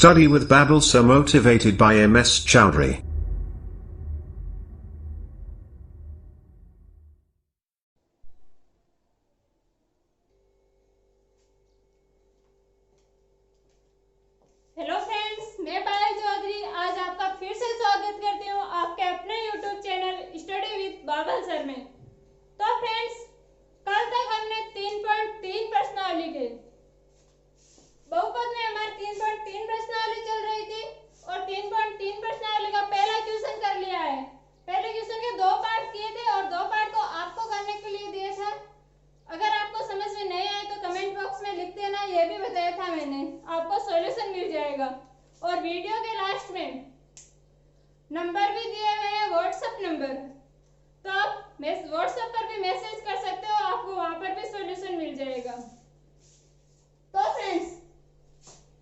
Study with Babel So Motivated by MS Chowdhury. Hello friends, मैं पायल चौधरी आज आपका फिर से स्वागत करती हूँ आपके अपने YouTube channel study with Babal sir में। तो फ्रेंड्स, कल तक हमने 3.3 प्रश्नावली के बहुपद में हमारी 3.3 प्रश्नावली चल रही थी और 3.3 प्रश्नावली का पहला क्वेश्चन कर लिया है। पहले क्वेश्चन के 2 पार्ट किए थे और 2 पार्ट को आपको करने के लिए दिया था। अगर आपको समझ में नहीं आए तो कमेंट बॉक्स में लिख देना, ये भी बताया था मैंने, आपको सॉल्यूशन मिल जाएगा। और वीडियो के लास्ट में नंबर भी दिए हुए हैं, व्हाट्सएप नंबर, तो आप व्हाट्सएप पर भी मैसेज कर सकते हो, आपको वहां पर भी सॉल्यूशन मिल जाएगा। तो फ्रेंड्स,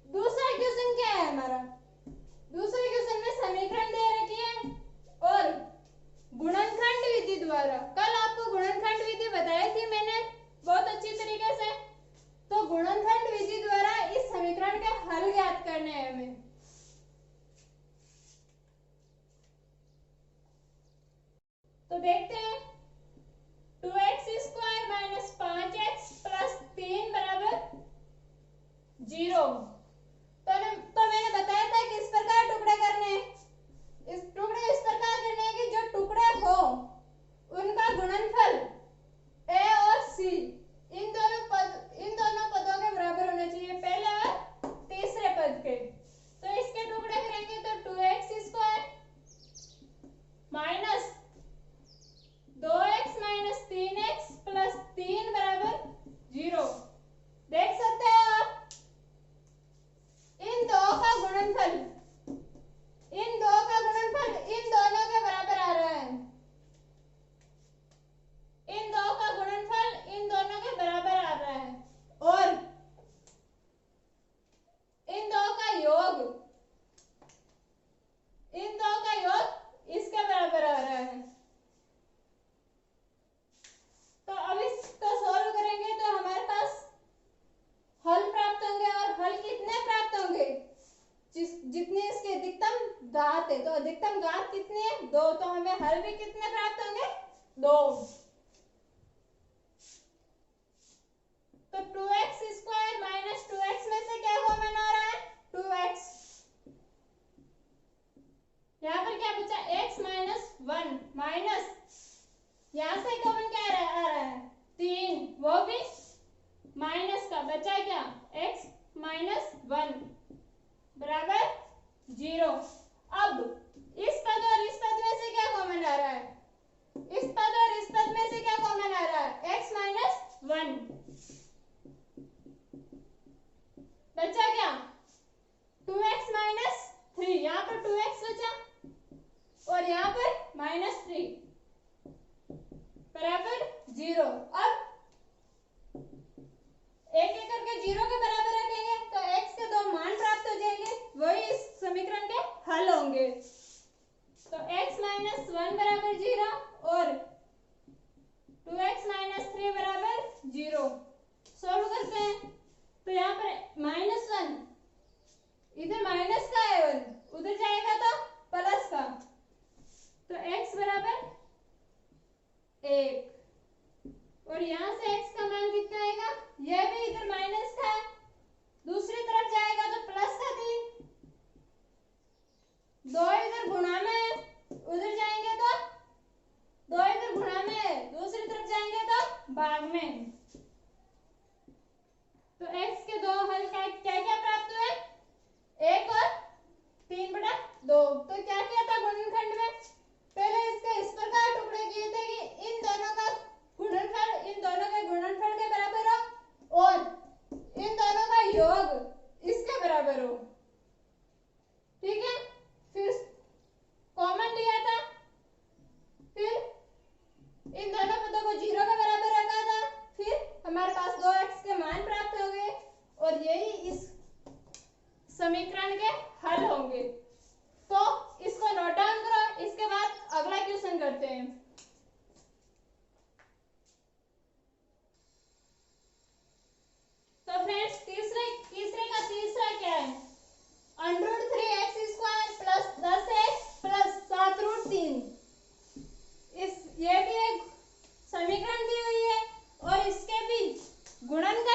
दूसरा क्वेश्चन क्या है हमारा? दूसरे क्वेश्चन में समीकरण दे रखी है और गुणनखंड विधि द्वारा, कल आपको गुणनखंड विधि बताई थी मैंने बहुत अच्छी तरीके से। तो गुणनखंड विधि द्वारा इस समीकरण के हल ज्ञात करने हैं हमें। तो देखते हैं, 2x² माइनस 5x प्लस 3 बराबर 0। तो मैंने बताया था कि इस प्रकार टुकड़े करने हैं। इस प्रकार करने हैं कि जो टुकड़े हो उनका गुणनफल a और c इन दोनों पदों के बराबर होना चाहिए, पहले और तीसरे पद के। तो इसके टुकड़े करेंगे तो 2x² minus 2x minus 3x plus 3 बराबर 0। देख सकते हो आप, इन दो का गुणनफल इन दोनों के बराबर आ रहा है। इन दो का गुणनफल इन दोनों के बराबर आ रहा है और इन दो का योग इसके बराबर आ रहा है। तो अब इसको सॉल्व करेंगे तो हमारे पास हल प्राप्त होंगे और हल कितने प्राप्त होंगे? जितनी इसकी अधिकतम घात है, तो अधिकतम घात कितनी है? 2। तो हमें हल भी कितने प्राप्त होंगे? 2। तो 2x² माइनस 2x में से क्या कॉमन आ रहा है? 2x। यहाँ पर क्या बचा? x माइनस 1 माइनस यहाँ से कॉमन क्या आ रहा है? 3, वो भी माइनस का बचा क्या? x माइनस 1 बराबर 0। अब इस पद और इस पद में से क्या कॉमन आ रहा है? इस पद और इस पद में से क्या कॉमन आ रहा है? x माइनस 1 बचा क्या? 2x माइनस 3, यहाँ पर 2x बचा और यहाँ पर माइनस 3 बराबर 0। अब एक एक करके 0 के बराबर रखेंगे तो x के 2 मान प्राप्त हो जाएंगे, वही इस समीकरण के हल होंगे। तो x माइनस 1 बराबर 0 और 2x माइनस 3 बराबर 0। सॉल्व करते हैं तो यहाँ पर -1, इधर माइनस का है 1, उधर जाएगा तो प्लस का, तो x बराबर 1 और यहाँ से x का मान कितना आएगा? यह भी इधर माइनस का है, दूसरी तरफ जाएगा तो प्लस का 3, 2 इधर गुणा में है, उधर जाएंगे तो 2 इधर गुणा में है, दूसरी तरफ जाएंगे तो भाग में। तो x के 2 हल क्या क्या प्राप्त हुए? 1 और 3/2। तो क्या किया था गुणनखंड में? पहले इसके इस प्रकार टुकड़े किए थे कि इन दोनों के गुणनफल के बराबर हो और इन दोनों का योग इसके बराबर हो। ठीक है, फिर कॉमन लिया था, फिर इन दोनों पदों को 0 के बराबर रखा था, फिर हमारे पास 2x के मान प्राप्त हो गए और यही इस समीकरण के हल होंगे। तो इसको नोट डाउन करो, इसके बाद अगला क्वेश्चन करते हैं। तो फ्रेंड्स, तीसरे का तीसरा क्या है?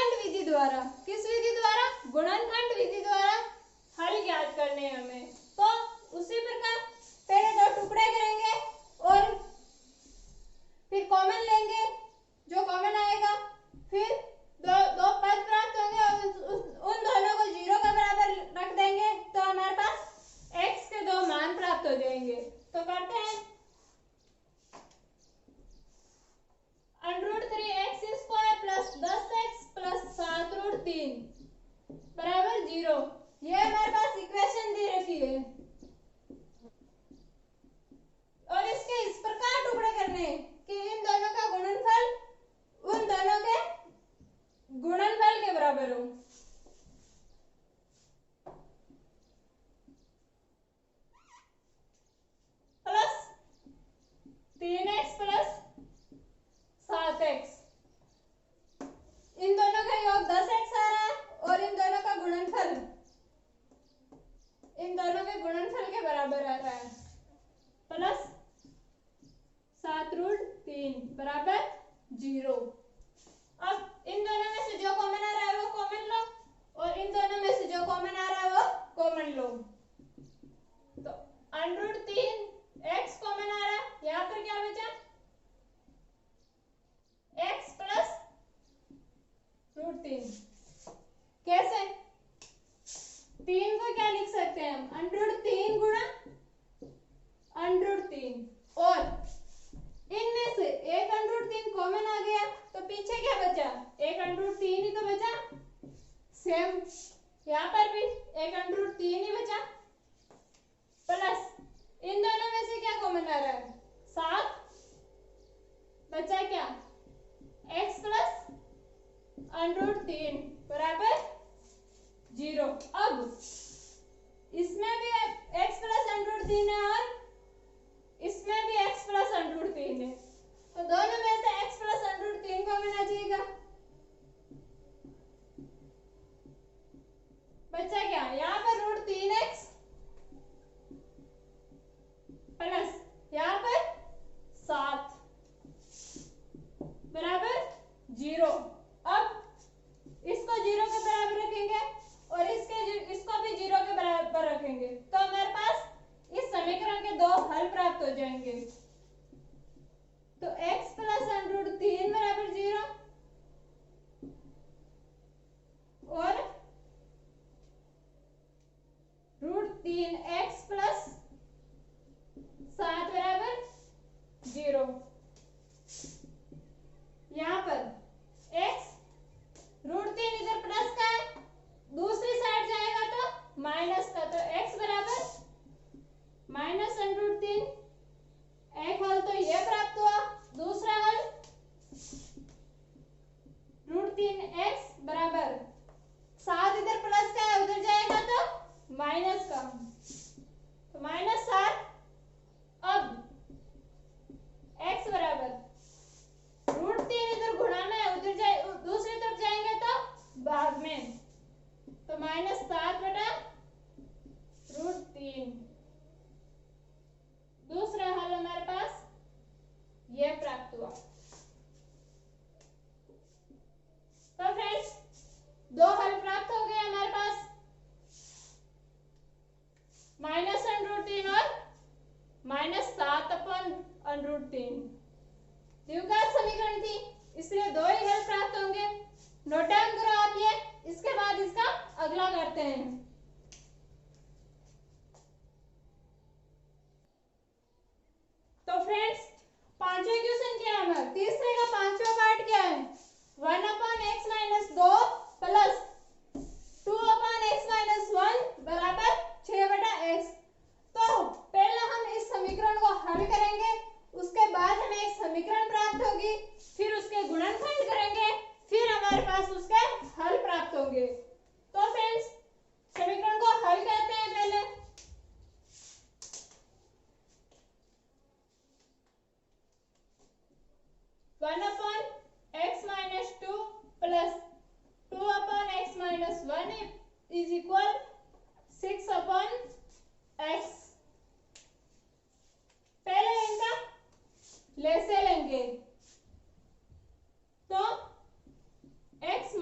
गुणनखंड विधि द्वारा, किस विधि द्वारा? गुणनखंड विधि द्वारा हल ज्ञात करने हैं हमें। तो उसी प्रकार पहले दो टुकड़े करेंगे और फिर कॉमन लेंगे, जो कॉमन आएगा, फिर दो दो पद प्राप्त होंगे और उन दोनों को 0 के बराबर रख देंगे तो हमारे पास x के दो मान प्राप्त हो जाएंगे। तो करते हैं, √3x² प्लस 10x प्लस 7√3 बराबर 0। ये हमारे पास इक्वेशन दे रखी है और इसके इस प्रकार टुकड़े करने हैं कि इन दोनों का गुणनफल उन दोनों के गुणनफल के बराबर हो। प्लस 3x प्लस 7x, इन दोनों का योग 10x आ रहा है और इन दोनों का गुणनफल इन दोनों के गुणनफल के बराबर आ रहा है, प्लस 7√3 बराबर 0। अब इन दोनों में से जो कॉमन आ रहा है वो कॉमन लो और इन दोनों में से जो कॉमन आ रहा है वो कॉमन लो। तो √3x कॉमन आ रहा है, यहाँ पर क्या बचा? x plus √3। कैसे? 3 को क्या लिख सकते हैं हम? √3 गुणा √3 और इनमें से एक √3 कॉमन आ गया तो पीछे क्या बचा? एक √3 ही तो बचा। सेम यहाँ पर भी एक √3 ही बचा, प्लस इन दोनों में से क्या कॉमन आ रहा है? 7 बचा क्या? x प्लस √3 बराबर 0। अब इसमें भी x प्लस √3 है और इसमें भी x प्लस √3 है, तो दोनों में से x प्लस √3 कॉमन आ जाएगा। बचा क्या? यहाँ पर √3x प्लस यहाँ पर 7 बराबर 0। अब इसको 0 के बराबर रखेंगे और इसको भी 0 के बराबर रखेंगे तो हमारे पास इस समीकरण के दो हल प्राप्त हो जाएंगे। तो x प्लस √3 बराबर 0 और √3x प्लस 7 बराबर 0। यहाँ पर x √3 इधर प्लस का है, दूसरी साइड जाएगा तो माइनस का, तो x बराबर माइनस √3। एक हल तो ये प्राप्त हुआ, दूसरा हल √3x बराबर 7 इधर प्लस का है, उधर जाएगा तो माइनस का, तो -7। अब x बराबर √3 इधर गुणाना है, उधर जाए दूसरी तरफ जाएंगे तो भाग में, तो -7 बटा √3। दूसरा हल हमारे पास यह प्राप्त हुआ। तो फ्रेंड्स दो हल प्राप्त हो गए हमारे पास, -√3 और -7/√3। द्विघात समीकरण थी इसलिए दो ही हल प्राप्त होंगे। नोट डाउन करो आप ये, इसके बाद इसका अगला करते हैं। तो फ्रेंड्स पांचवें क्वेश्चन क्या है? तीसरे का पांचवा पार्ट क्या है? 1/x - 2 प्लस 2/x - 1 बराबर 6/x। तो पहले हम इस समीकरण को हल करेंगे, उसके बाद हमें एक समीकरण प्राप्त होगी, फिर उसके गुणनखंड करेंगे, फिर हमारे पास उसके हल प्राप्त होंगे। तो फ्रेंड्स समीकरण को हल करते हैं पहले। One upon x - 2 plus 2/x - 1 is equal 6/x। पहले इनका लेसे लेंगे, तो x -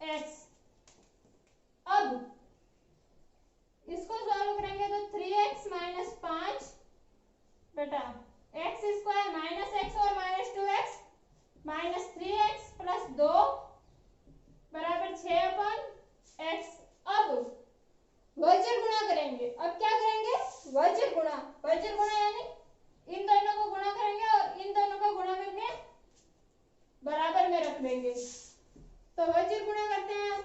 एक्स। अब इसको सॉल्व करेंगे तो 3x माइनस 5 बटा एक्स स्क्वायर माइनस एक्स और minus 2x minus 3x plus 2 बराबर 6 अपन एक्स। अब वज्र गुणा करेंगे। अब क्या करेंगे? वज्र गुणा। वज्र गुणा यानी इन दोनों को गुणा करेंगे और इन दोनों को गुणा करके बराबर में रख देंगे। तो वज्र गुणा करते हैं।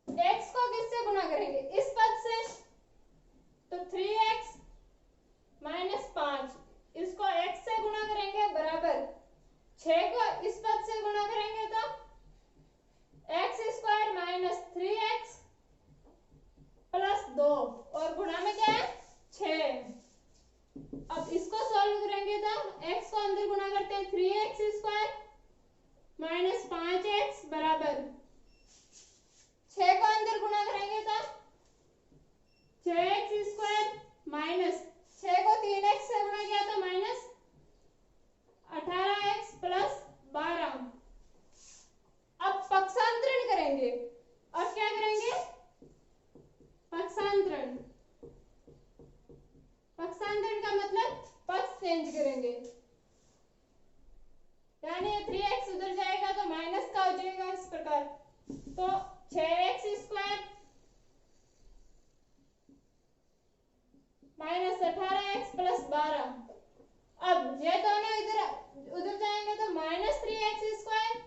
x को किससे गुणा करेंगे? इस पद से। तो 3x माइनस 5 इसको x से गुणा करेंगे बराबर 6 को इस पद से गुणा करेंगे तो x square minus 3x plus 2 और गुणा में क्या है? 6। अब इसको सॉल्व करेंगे तो x को अंदर गुणा करते हैं 3x स्क्वायर माइनस 5x बराबर 6 को अंदर गुणा करेंगे तो 6x स्क्वायर माइनस 6 को 3x से गुणा किया तो माइनस 18x प्लस 12। अब पक्षांतरण करेंगे। अब क्या करेंगे? पक्षांतरण। पक्षांतरण का मतलब पक्ष चेंज करेंगे। यानी 3x उधर जाएगा तो माइनस का हो जाएगा इस प्रकार। तो 6x square minus 18x plus 12। अब ये दोनों इधर उधर जाएंगे तो माइनस 3x स्क्वायर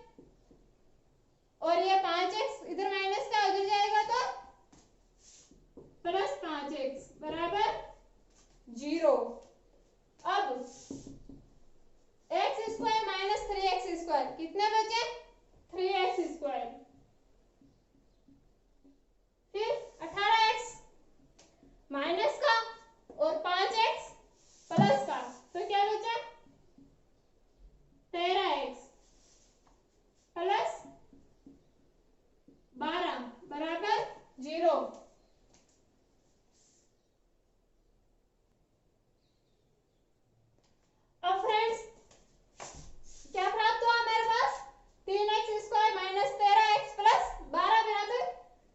और ये 5x इधर माइनस का उधर जाएगा तो प्लस 5x बराबर 0। अब x square minus 3x square कितने बचे? 3x square. फिर 18x माइनस का और 5x प्लस का तो क्या बचा? 13x प्लस 12 बराबर 0। अब फ्रेंड्स क्या प्राप्त हुआ हमारे पास? 3x square minus 13x plus 12 बराबर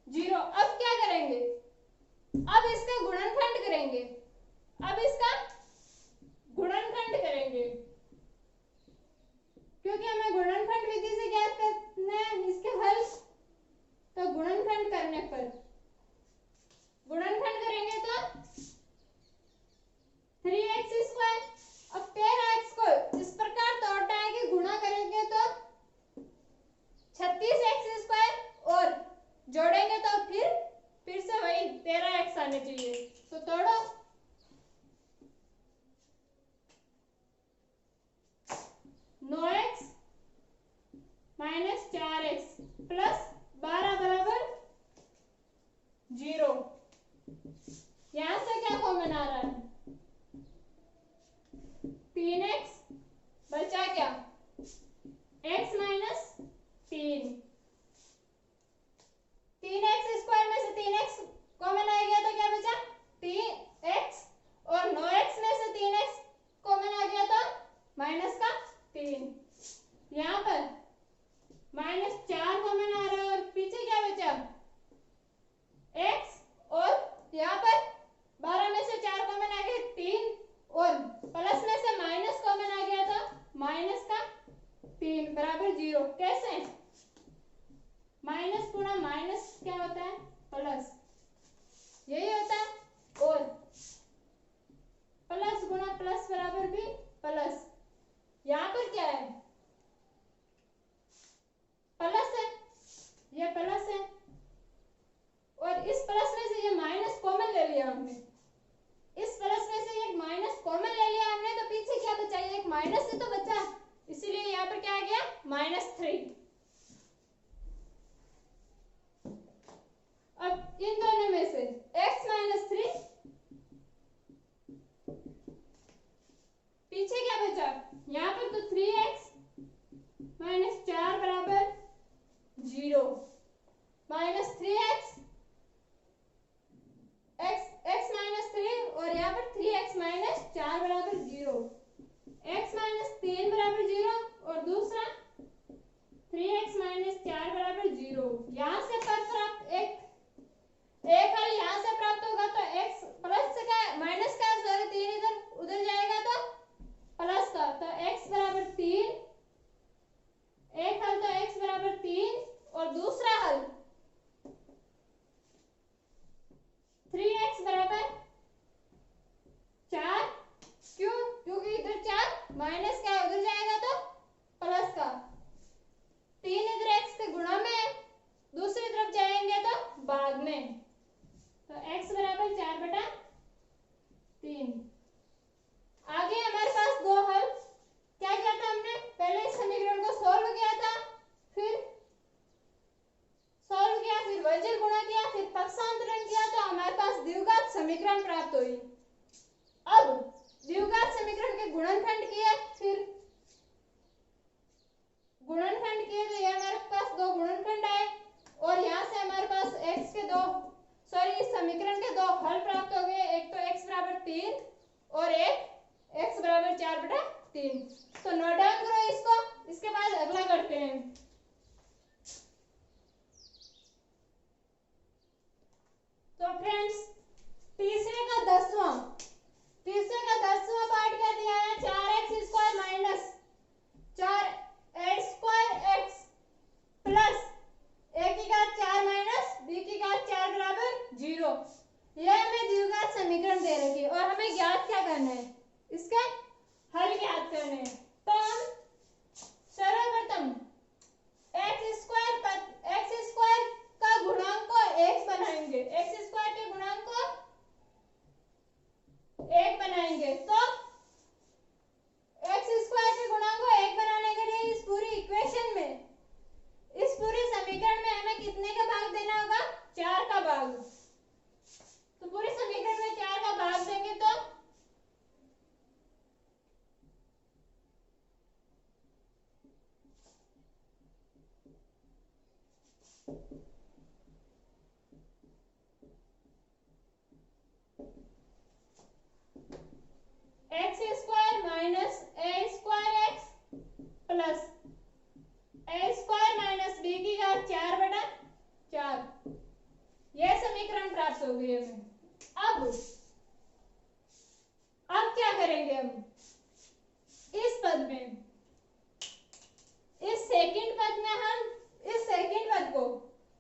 0। अब क्या करेंगे? अब इसका गुणनखंड करेंगे। अब इसका गुणनखंड करेंगे क्योंकि हमें गुणनखंड विधि से ज्ञात करना है इसके हल। तो गुणनखंड करने पर गुणनखंड करेंगे तो 3x स्क्वायर। अब 13x को इस प्रकार तोड़ना है कि गुणा करेंगे तो 36x स्क्वायर और जोड़ेंगे तो फिर से वही 13x आने चाहिए। तो तोड़ो। 9x माइनस 4x प्लस 12 बराबर 0। यहां से क्या कॉमन आ रहा है? 3x बचा क्या? x minus 3। 3x स्क्वायर में से 3x कॉमन आ गया तो क्या बचा? 3x और 9x में से 3x कॉमन आ गया तो माइनस का 3। यहाँ पर माइनस 4 कॉमन आ रहा है और पीछे क्या बचा? x और यहाँ पर 12 में से 4 कॉमन आ गया 3 और प्लस में से माइनस कॉमन आ गया तो माइनस का 3 बराबर 0। कैसे? माइनस गुणा माइनस क्या होता है? प्लस। यही होता है। और प्लस गुणा प्लस बराबर भी प्लस। यहाँ पर क्या है? प्लस है। ये प्लस है और इस प्लस में से ये माइनस कॉमन ले लिया हमने। इस प्लस में से एक माइनस कॉमन ले लिया हमने तो पीछे क्या बचा? ये एक माइनस से तो बचा, इसीलिए यहाँ पर क्या आ गया? -3। अब इन दोनों में से x माइनस 3 पीछे क्या बचा? यहाँ पर तो 3x माइनस 4 बराबर 0 माइनस 3x x माइनस 3 और यहाँ पर 3x माइनस 4 बराबर 0 x माइनस 3 बराबर 0 और दूसरा 3x माइनस 4 बराबर 0। यहाँ से पर प्राप्त एक हल यहाँ से प्राप्त होगा तो x प्लस का माइनस का सॉरी 3 इधर उधर जाएगा तो प्लस का, तो x बराबर 3, एक हल तो x बराबर 3 और दूसरा हल 3x बराबर 4। क्यों? क्योंकि इधर 4 माइनस का उधर जाएगा तो प्लस का, 3 इधर x के गुणा में दूसरी तरफ जाएंगे तो भाग में, तो x बराबर 4/3। आगे हमारे पास दो हल, क्या किया था हमने? पहले इस समीकरण को सॉल्व किया था, फिर वज्र गुणा किया, फिर पक्षांतरण किया, तो हमारे पास द्विघात समीकरण प्राप्त हुई। अब द्विघात समीकरण के गुणनखंड किए, फिर गुणनखंड किए तो ये हमारे पास दो गुणनखंड आए और यहाँ से हमारे पास इस समीकरण के दो हल प्राप्त हो गए, एक तो x बराबर 3 और एक x बराबर 4/3। तो नोट डाउन करो इसको, इसके बाद अगला करते हैं। तो फ्रेंड्स तीसरे का 10वां पार्ट क्या दिया है? 4x² minus 4x² plus a की घात 4 माइनस b की घात 4 बराबर 0। यह हमें द्विघात समीकरण दे रखी है और हमें ज्ञात क्या करना है? इसके हल ज्ञात करने हैं। तो हम सर्वप्रथम x² का गुणांक को 1 बनाएंगे, x² के गुणांक को 1 बनाएंगे। तो x² के गुणांक को 1 बनाने के लिए इस पूरी इक्वेशन में, इस पूरे समीकरण में हमें कितने का भाग देना होगा? 4 का भाग। तो पूरे समीकरण में 4 का भाग देंगे तो x² minus a² plus a² minus b की घात 4/4, यह समीकरण प्राप्त हो गई हमें। अब क्या करेंगे हम? इस पद में, इस सेकंड पद में हम इस सेकंड पद को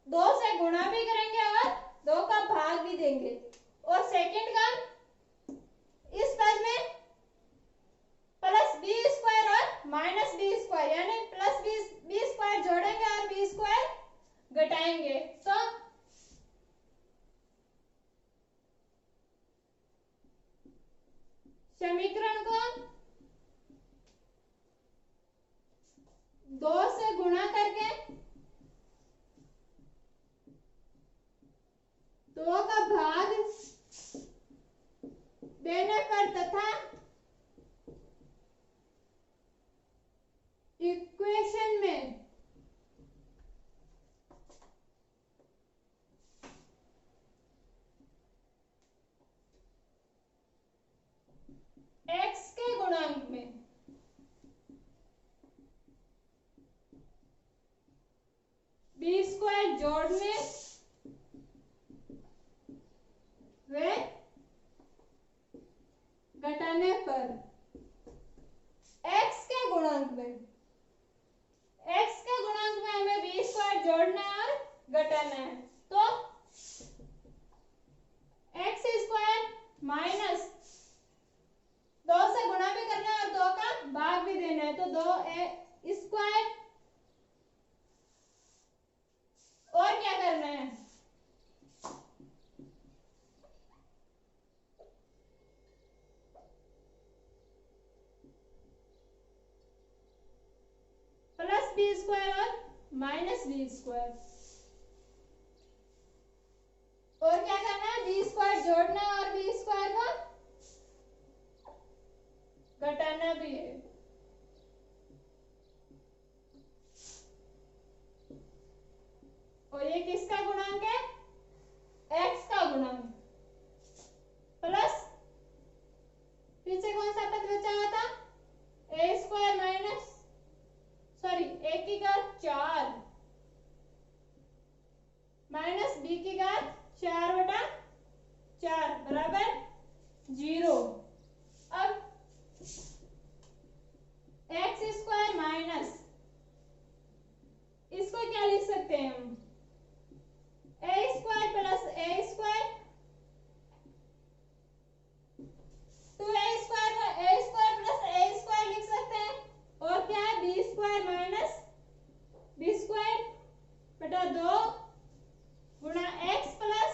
2 से गुणा भी करेंगे और 2 का भाग भी देंगे, और सेकंड का इस पद में प्लस b² और माइनस b² यानी प्लस b² जोड़ेंगे और b² घटाएंगे। तो समीकरण को 2 से गुणा करके 2 का भाग देने पर तथा इक्वेशन में x के गुणांक में b² जोड़ने व घटाने पर x के गुणांक में हमें b² जोड़ना है और घटाना है। तो x² माइनस 2 से गुणा भी करना है और 2 का भाग भी देना है, तो 2a² और क्या करना है? प्लस b² और माइनस b², और क्या करना है? b² जोड़ना और b² को घटाना भी है। और ये किसका गुणांक है? x का गुणांक प्लस पीछे कौन सा पद बचा हुआ था? a² माइनस a की घात 4 माइनस बी की घात 4/4 बराबर 0। अब एक्स स्क्वायर माइनस, इसको क्या लिख सकते हैं हम, A square plus A square, तो A square plus A square लिख सकते हैं। और क्या है, B square minus B square बटा 2 गुणा एक्स प्लस,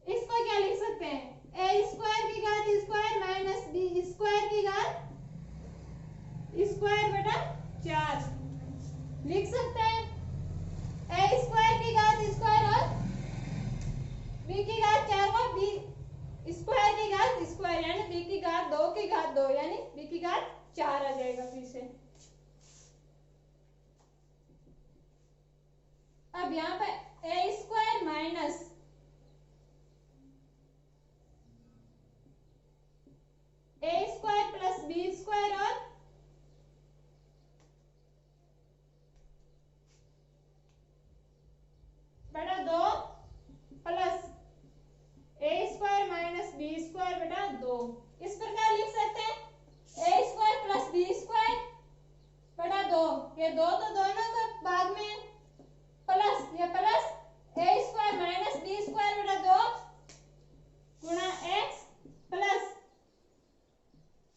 इसको क्या लिख सकते हैं, ए स्क्वायर की घात स्क्वायर माइनस बी स्क्वायर की घात स्क्वायर बटा 4 लिख सकते हैं। ए स्क्वायर की घात स्क्वायर और बी की घात 4 को बी स्क्वायर की घात स्क्वायर यानी बी की घात 2 की घात 2 यानी बी की घात 4 आ जाएगा फिर से। अब यहाँ पे ए स्क्वायर माइनस ए स्क्वायर प्लस बी स्क्वायर और बटा 2 plus A square minus B square बटा 2, इस प्रकार लिख सकते हैं। ए स्क्वायर प्लस बी स्क्वायर बटा 2, ये 2 तो दोनों के भाग में प्लस ये plus A square minus B square बटा 2 गुणा एक्स प्लस,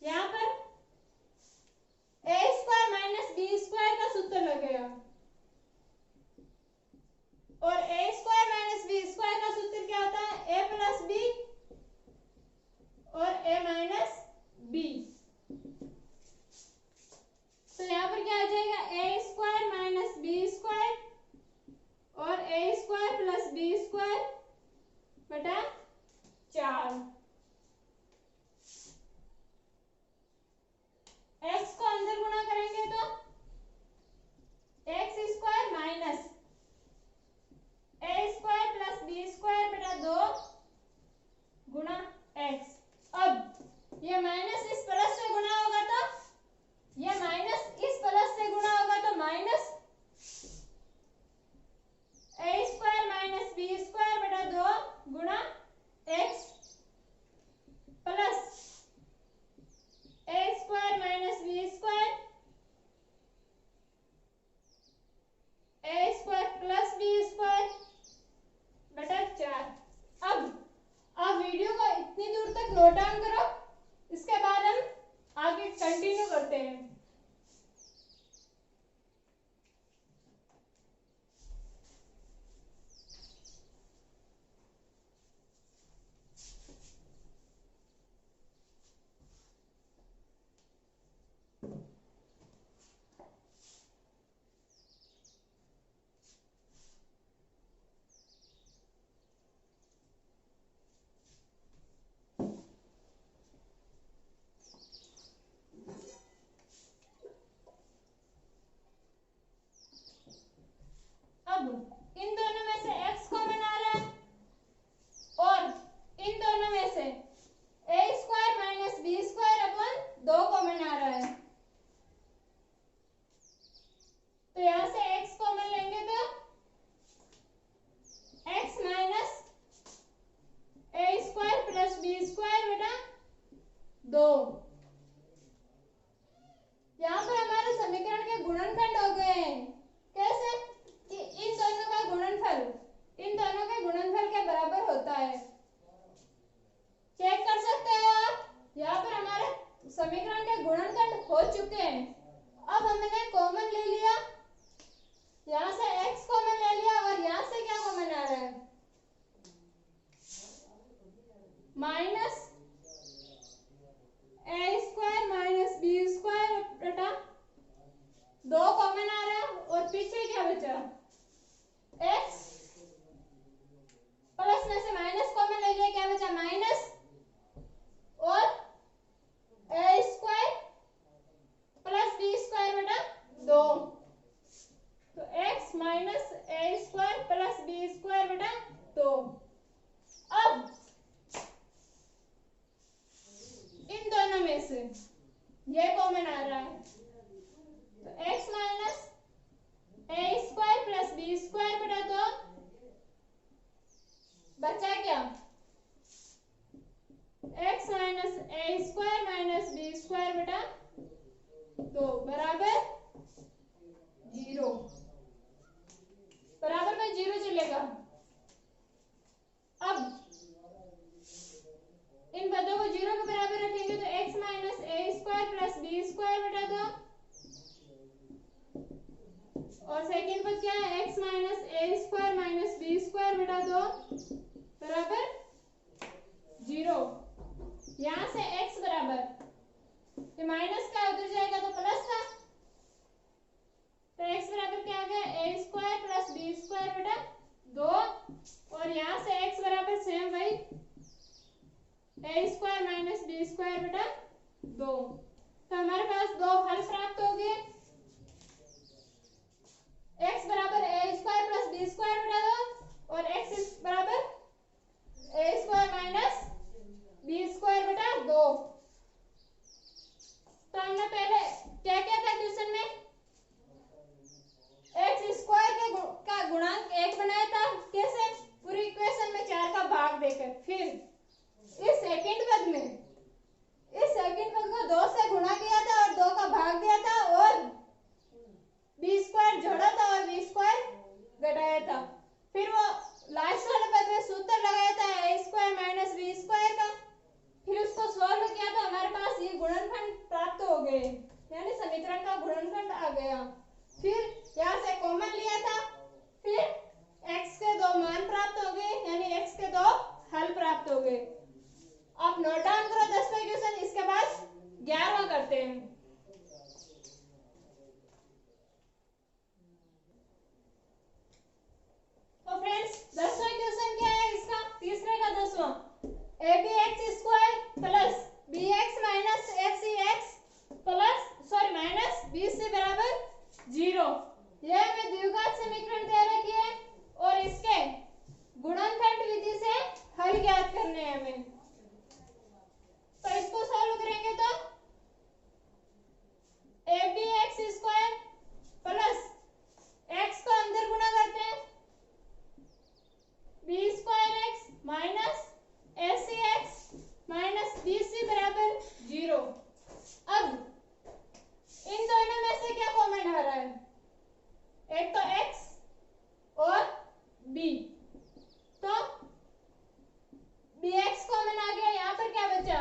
यहाँ पर ए स्क्वायर माइनस बी स्क्वायर का सूत्र लगेगा और ए स्क्वायर माइनस बी स्क्वायर का सूत्र क्या होता है, ए प्लस बी और ए माइनस बी। तो यहाँ पर क्या आ जाएगा, ए स्क्वायर माइनस बी स्क्वायर और ए स्क्वायर प्लस बी स्क्वायर बटा 4। एक्स को अंदर गुणा करेंगे तो एक्स स्क्वायर माइनस ए स्क्वायर प्लस बी स्क्वायर बटा 2 गुणा एक्स। अब ये माइनस इस प्लस से गुणा होगा तो ये माइनस इस प्लस से गुणा होगा तो माइनस ए स्क्वायर माइनस बी स्क्वायर बटा 2 गुणा x plus A square minus B square A square plus B square बटा 4। अब वीडियो को इतनी दूर तक नोट डाउन करो, इसके बाद हम आगे कंटिन्यू करते हैं। अब इन दोनों में से x कॉमन आ रहा है और इन दोनों में से A square minus B square अपन 2 कॉमन आ रहा है, तो यहां से x कॉमन लेंगे तो x माइनस ए स्क्वायर प्लस बी स्क्वायर बटा 2। यहाँ पर हमारे समीकरण के गुणनखंड हो गए हैं। कैसे कि इन दोनों का गुणनफल के बराबर होता है। चेक कर सकते हो आप, यहाँ पर हमारे समीकरण के गुणनखंड हो चुके हैं। अब हमने कॉमन ले लिया, यहाँ से x कॉमन ले लिया और यहाँ से क्या कॉमन आ रहा है, माइनस ए स्क्वायर माइनस बी स्क्वायर बटा 2 कॉमन आ रहा है और पीछे क्या बचा, x प्लस में से माइनस कॉमन ले लिया, क्या बचा माइनस और ए स्क्वायर प्लस बी स्क्वायर बटा 2, तो x माइनस ए स्क्वायर प्लस बी स्क्वायर बटा 2। अब इन दोनों में से ये कॉमन आ रहा है और सेकंड पद क्या है, x माइनस ए स्क्वायर माइनस बी स्क्वायर बटा 2 बराबर 0। यहाँ से x बराबर ये माइनस का उधर जाएगा तो प्लस का, तो x बराबर क्या आ गया, ए स्क्वायर प्लस बी स्क्वायर बटा 2 और यहाँ से x बराबर सेम वही ए स्क्वायर माइनस बी स्क्वायर बटा 2। तो हमारे पास दो हल प्राप्त हो गए, x बराबर ए स्क्वायर प्लस बी स्क्वायर बटा 2 और x बराबर ए स्क्वायर माइनस बी स्क्वायर बटा 2। तो हमने पहले क्या किया था क्वेश्चन में, एक्स स्क्वायर का गुणांक 1 बनाया था, कैसे, पूरी इक्वेशन में 4 का भाग देकर, फिर इस सेकंड पद को 2 से गुणा किया था और 2 का भाग दिया था और बी स्क्वायर जोड़ा था और बी स्क्वायर घटाया था, फिर वो लास्ट वाले पद में सूत्र लगाया था ए स्क्वायर माइनस बी स्क्वायर का, फिर उसको सॉल्व किया तो हमारे पास ये गुणनखंड प्राप्त हो गए, यानी समीकरण का गुणनखंड आ गया। फिर यहाँ से कॉमन लिया था, फिर x के 2 मान प्राप्त हो गए, यानी x के 2 हल प्राप्त हो गए। आप नोट डाउन करो 10वां क्वेश्चन, इसके बाद 11वां करते हैं। तो फ्रेंड्स 10वां क्वेश्चन क्या है इसका, तीसरे का 10वां, A B X square plus B X minus F C X plus sorry minus B C बराबर 0। यह हमें द्विघात समीकरण दे रखी है और इसके गुणनखंड विधि से हल ज्ञात करने हैं हमें। तो इसको सॉल्व करेंगे तो A B X square plus X को अंदर गुणा करते हैं B square X minus A C X minus B C बराबर 0। अब इन दोनों में से क्या कॉमन आ रहा है, एक तो x और b, तो bx कॉमन आ गया, यहाँ पर क्या बचा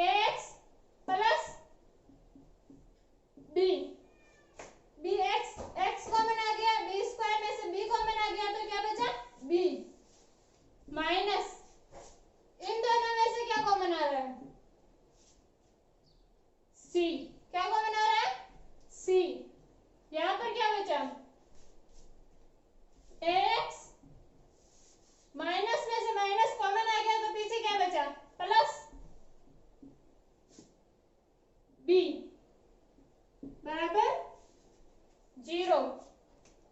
ax plus b, bx x common आ गया, b स्क्वायर में से b कॉमन आ गया तो क्या बचा b माइनस इन दोनों में से क्या कॉमन आ रहा है c, क्या कॉमन आ रहा है c, यहाँ पर क्या बचा ax माइनस में से माइनस कॉमन आ गया तो पीछे क्या बचा प्लस b बराबर 0।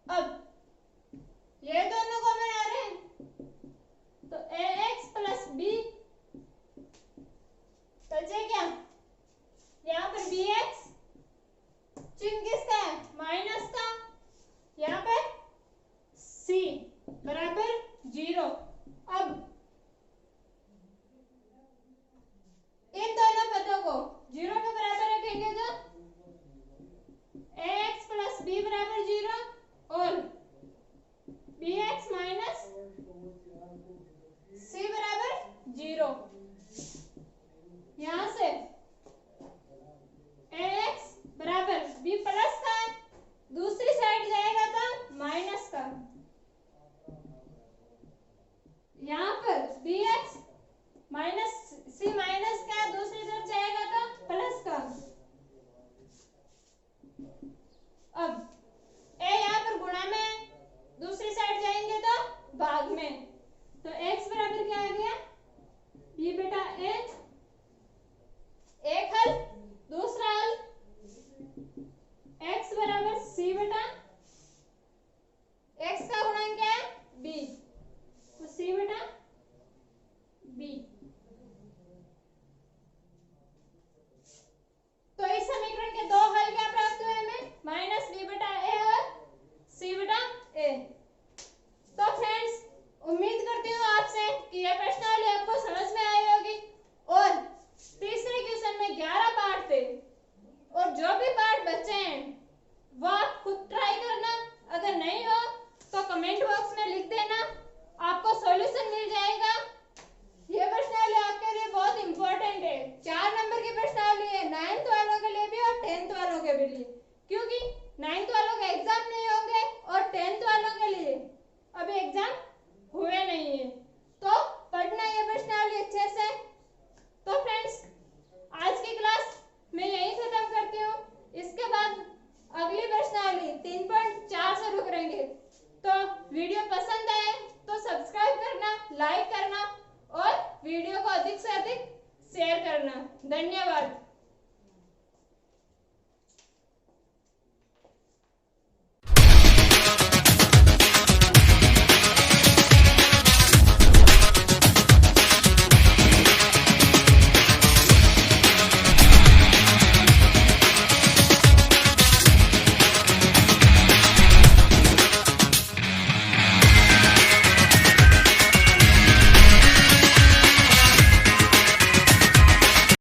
अब ये दोनों कॉमन आ रहे हैं तो ax प्लस b बचे क्या, यहाँ पर bx चिन्ह किसका है माइनस का, यहाँ पर c बराबर 0। अब इन दोनों पदों को 0 के बराबर रखेंगे तो ax प्लस b बराबर 0 और bx माइनस c बराबर 0। यहाँ से ax बराबर b प्लस का, दूसरी साइड जाएगा तो माइनस का, यहाँ पर bx माइनस c माइनस का, दूसरी तरफ जाएगा तो प्लस का। अब a यहाँ पर गुणा में, दूसरी साइड जाएंगे तो भाग में, तो x बराबर क्या आ गया b बेटा a, एक हल, दूसरा हल x बराबर c बेटा